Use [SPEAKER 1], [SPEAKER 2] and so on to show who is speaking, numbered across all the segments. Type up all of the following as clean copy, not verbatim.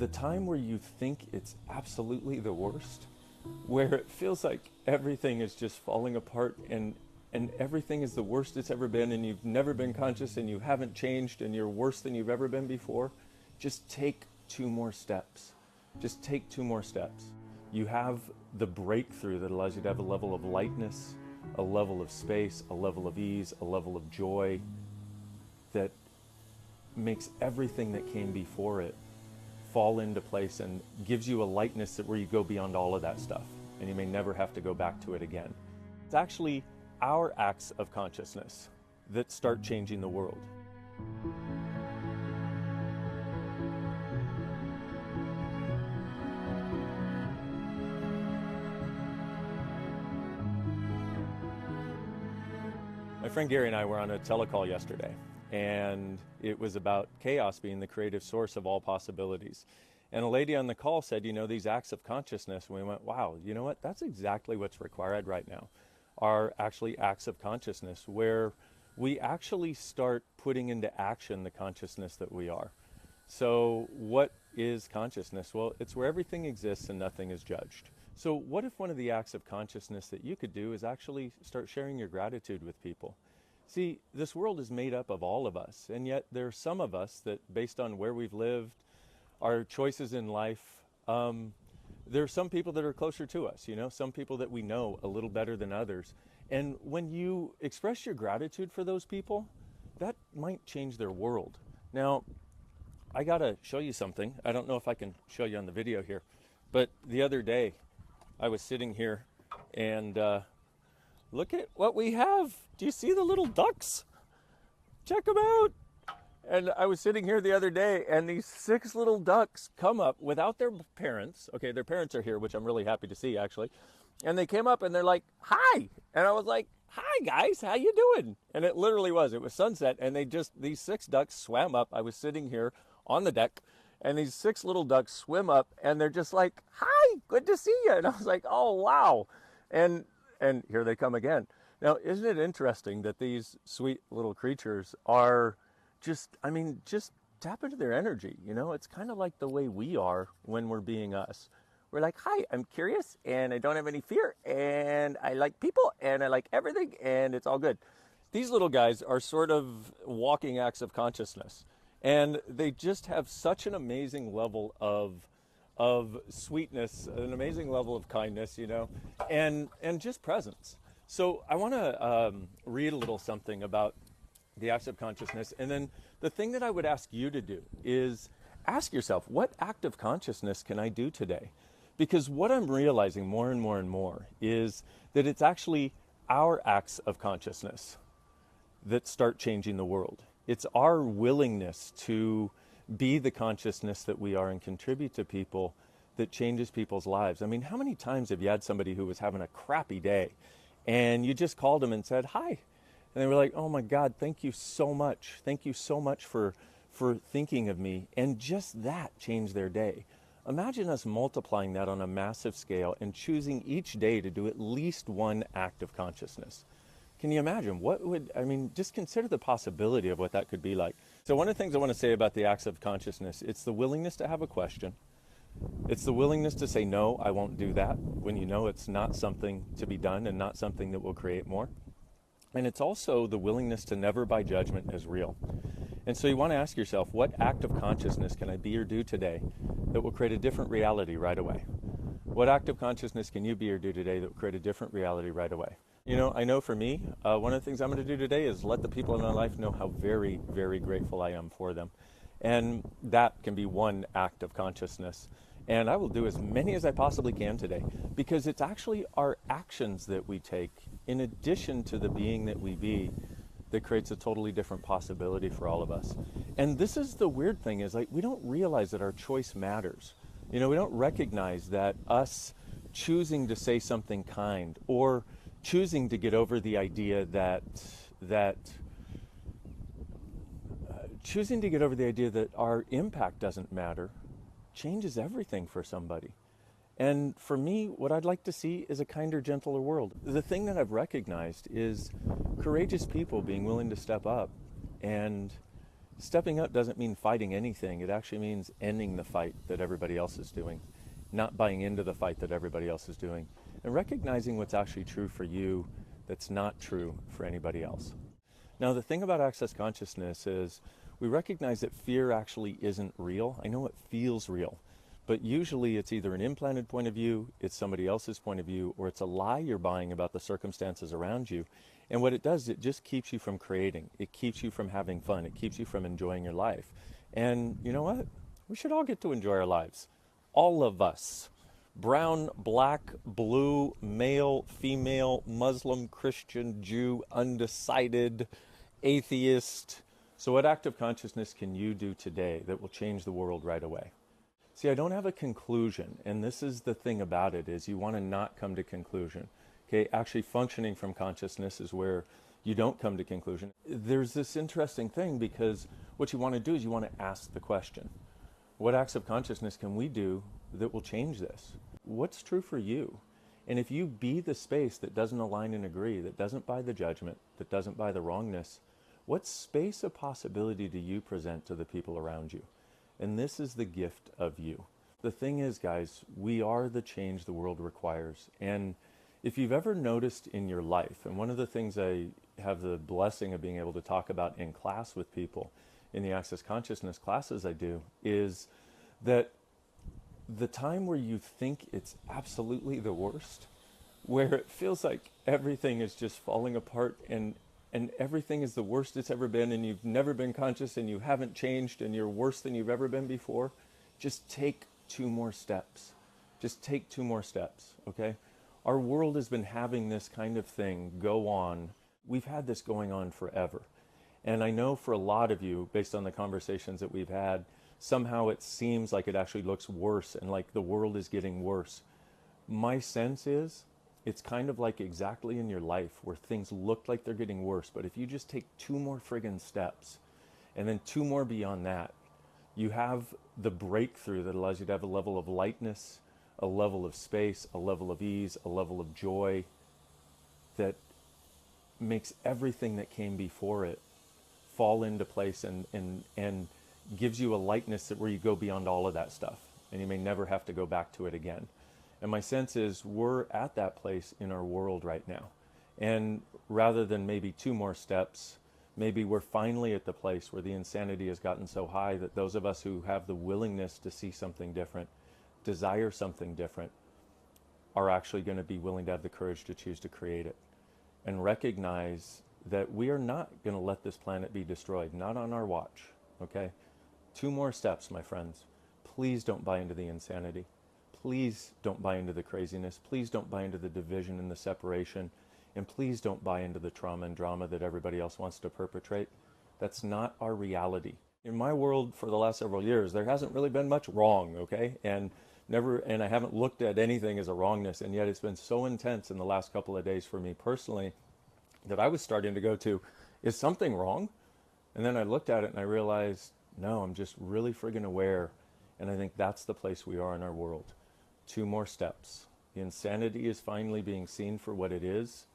[SPEAKER 1] the time where you think it's absolutely the worst, where it feels like everything is just falling apart and everything is the worst it's ever been, and you've never been conscious and you haven't changed and you're worse than you've ever been before, just take 2 more steps. Just take 2 more steps. You have the breakthrough that allows you to have a level of lightness, a level of space, a level of ease, a level of joy that makes everything that came before it fall into place and gives you a lightness that where you go beyond all of that stuff and you may never have to go back to it again. It's actually our acts of consciousness that start changing the world. My friend Gary and I were on a telecall yesterday, and it was about chaos being the creative source of all possibilities. And a lady on the call said, you know, these acts of consciousness, and we went, wow, you know what, that's exactly what's required right now, are actually acts of consciousness, where we actually start putting into action the consciousness that we are. So what is consciousness? Well, it's where everything exists and nothing is judged. So what if one of the acts of consciousness that you could do is actually start sharing your gratitude with people? See, this world is made up of all of us, and yet there are some of us that, based on where we've lived, our choices in life, there are some people that are closer to us, you know, some people that we know a little better than others. And when you express your gratitude for those people, that might change their world. Now, I gotta show you something. I don't know if I can show you on the video here, but the other day I was sitting here and look at what we have. Do you see the little ducks? Check them out. And I was sitting here the other day, and these 6 little ducks come up without their parents. Okay, their parents are here, which I'm really happy to see, actually. And they came up and they're like, hi. And I was like, hi guys, how you doing? And it literally was, it was sunset, and these 6 ducks swam up. I was sitting here on the deck, and these 6 little ducks swim up, and they're just like, hi, good to see you. And I was like, oh, wow. And here they come again. Now, isn't it interesting that these sweet little creatures are just tap into their energy, you know? It's kind of like the way we are when we're being us. We're like, hi, I'm curious, and I don't have any fear, and I like people, and I like everything, and it's all good. These little guys are sort of walking acts of consciousness, and they just have such an amazing level of sweetness, an amazing level of kindness, you know, and just presence. So I want to read a little something about the acts of consciousness, and then the thing that I would ask you to do is ask yourself, what act of consciousness can I do today? Because what I'm realizing more and more and more is that it's actually our acts of consciousness that start changing the world. It's our willingness to be the consciousness that we are and contribute to people that changes people's lives. I mean, how many times have you had somebody who was having a crappy day and you just called them and said, hi, and they were like, oh my God, thank you so much. Thank you so much for thinking of me. And just that changed their day. Imagine us multiplying that on a massive scale and choosing each day to do at least one act of consciousness. Can you imagine? Just consider the possibility of what that could be like. So one of the things I want to say about the acts of consciousness, it's the willingness to have a question. It's the willingness to say, no, I won't do that, when you know it's not something to be done and not something that will create more. And it's also the willingness to never buy judgment as real. And so you want to ask yourself, what act of consciousness can I be or do today that will create a different reality right away? What act of consciousness can you be or do today that will create a different reality right away? You know, I know for me, one of the things I'm going to do today is let the people in my life know how very, very grateful I am for them. And that can be one act of consciousness. And I will do as many as I possibly can today, because it's actually our actions that we take, in addition to the being that we be, that creates a totally different possibility for all of us. And this is the weird thing, is like, we don't realize that our choice matters. You know, we don't recognize that us choosing to say something kind, or choosing to get over the idea that our impact doesn't matter, changes everything for somebody. And for me, what I'd like to see is a kinder, gentler world. The thing that I've recognized is courageous people being willing to step up and Stepping up doesn't mean fighting anything. It actually means ending the fight that everybody else is doing, not buying into the fight that everybody else is doing, and recognizing what's actually true for you that's not true for anybody else. Now, the thing about access consciousness is we recognize that fear actually isn't real. I know it feels real, but usually it's either an implanted point of view, it's somebody else's point of view, or it's a lie you're buying about the circumstances around you. And what it does, it just keeps you from creating. It keeps you from having fun. It keeps you from enjoying your life. And you know what? We should all get to enjoy our lives. All of us. Brown, black, blue, male, female, Muslim, Christian, Jew, undecided, atheist. So what act of consciousness can you do today that will change the world right away? See, I don't have a conclusion, and this is the thing about it, is you want to not come to conclusion. Okay, actually functioning from consciousness is where you don't come to conclusion. There's this interesting thing, because what you want to do is you want to ask the question. What acts of consciousness can we do that will change this? What's true for you? And if you be the space that doesn't align and agree, that doesn't buy the judgment, that doesn't buy the wrongness, what space of possibility do you present to the people around you? And this is the gift of you. The thing is, guys, we are the change the world requires. And if you've ever noticed in your life, and one of the things I have the blessing of being able to talk about in class with people, in the Access Consciousness classes I do, is that the time where you think it's absolutely the worst, where it feels like everything is just falling apart and everything is the worst it's ever been, and you've never been conscious and you haven't changed and you're worse than you've ever been before, just take 2 more steps. Just take 2 more steps, okay? Our world has been having this kind of thing go on. We've had this going on forever. And I know for a lot of you, based on the conversations that we've had, somehow it seems like it actually looks worse and like the world is getting worse. My sense is it's kind of like exactly in your life where things look like they're getting worse, but if you just take 2 more friggin' steps and then 2 more beyond that, you have the breakthrough that allows you to have a level of lightness, a level of space, a level of ease, a level of joy that makes everything that came before it fall into place and gives you a lightness that where you go beyond all of that stuff and you may never have to go back to it again. And my sense is we're at that place in our world right now. And rather than maybe 2 more steps, maybe we're finally at the place where the insanity has gotten so high that those of us who have the willingness to see something different, desire something different, are actually going to be willing to have the courage to choose to create it and recognize that we are not going to let this planet be destroyed, not on our watch, okay? 2 more steps, my friends. Please don't buy into the insanity. Please don't buy into the craziness. Please don't buy into the division and the separation. And please don't buy into the trauma and drama that everybody else wants to perpetrate. That's not our reality. In my world for the last several years, there hasn't really been much wrong, okay? And I haven't looked at anything as a wrongness, and yet it's been so intense in the last couple of days for me personally that I was starting to go to, is something wrong? And then I looked at it and I realized, no, I'm just really friggin' aware. And I think that's the place we are in our world. 2 more steps. The insanity is finally being seen for what it is.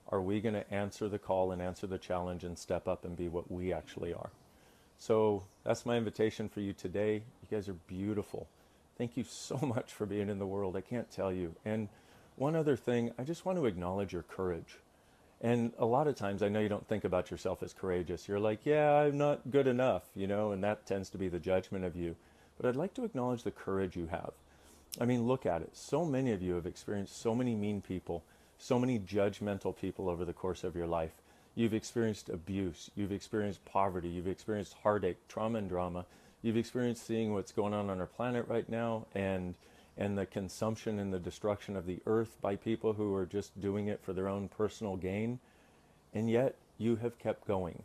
[SPEAKER 1] Are we going to answer the call and answer the challenge and step up and be what we actually are? So that's my invitation for you today. You guys are beautiful. Thank you so much for being in the world. I can't tell you. And one other thing, I just want to acknowledge your courage. And a lot of times, I know you don't think about yourself as courageous. You're like, yeah, I'm not good enough, and that tends to be the judgment of you. But I'd like to acknowledge the courage you have. I mean, look at it. So many of you have experienced so many mean people, so many judgmental people over the course of your life. You've experienced abuse. You've experienced poverty. You've experienced heartache, trauma, and drama. You've experienced seeing what's going on our planet right now and the consumption and the destruction of the earth by people who are just doing it for their own personal gain. And yet you have kept going.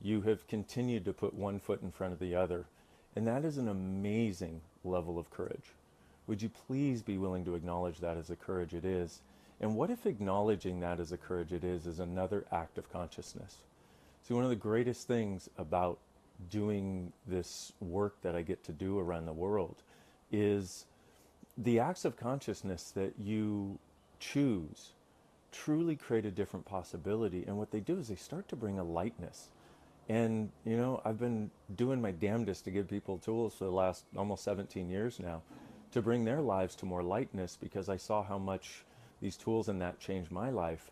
[SPEAKER 1] You have continued to put one foot in front of the other. And that is an amazing level of courage. Would you please be willing to acknowledge that as a courage it is? And what if acknowledging that as a courage it is another act of consciousness? See, one of the greatest things about doing this work that I get to do around the world is the acts of consciousness that you choose truly create a different possibility. And what they do is they start to bring a lightness And, you know, I've been doing my damnedest to give people tools for the last almost 17 years now to bring their lives to more lightness, because I saw how much these tools and that changed my life,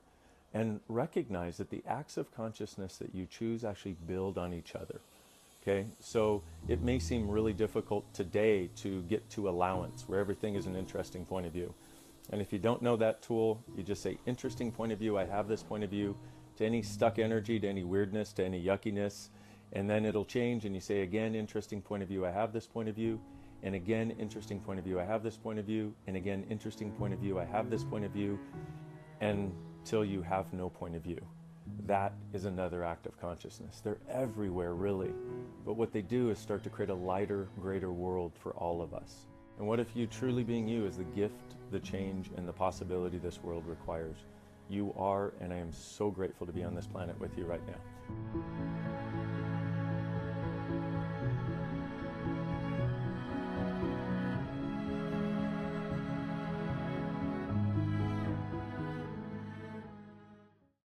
[SPEAKER 1] and recognize that the acts of consciousness that you choose actually build on each other. Okay, so it may seem really difficult today to get to allowance, where everything is an interesting point of view. And if you don't know that tool, you just say, interesting point of view, I have this point of view, to any stuck energy, to any weirdness, to any yuckiness, and then it'll change, and you say again, interesting point of view, I have this point of view, and again, interesting point of view, I have this point of view, and again, interesting point of view, I have this point of view, until you have no point of view. That is another act of consciousness. They're everywhere, really. But what they do is start to create a lighter, greater world for all of us. And what if you truly being you is the gift, the change, and the possibility this world requires? You are, and I am so grateful to be on this planet with you right now.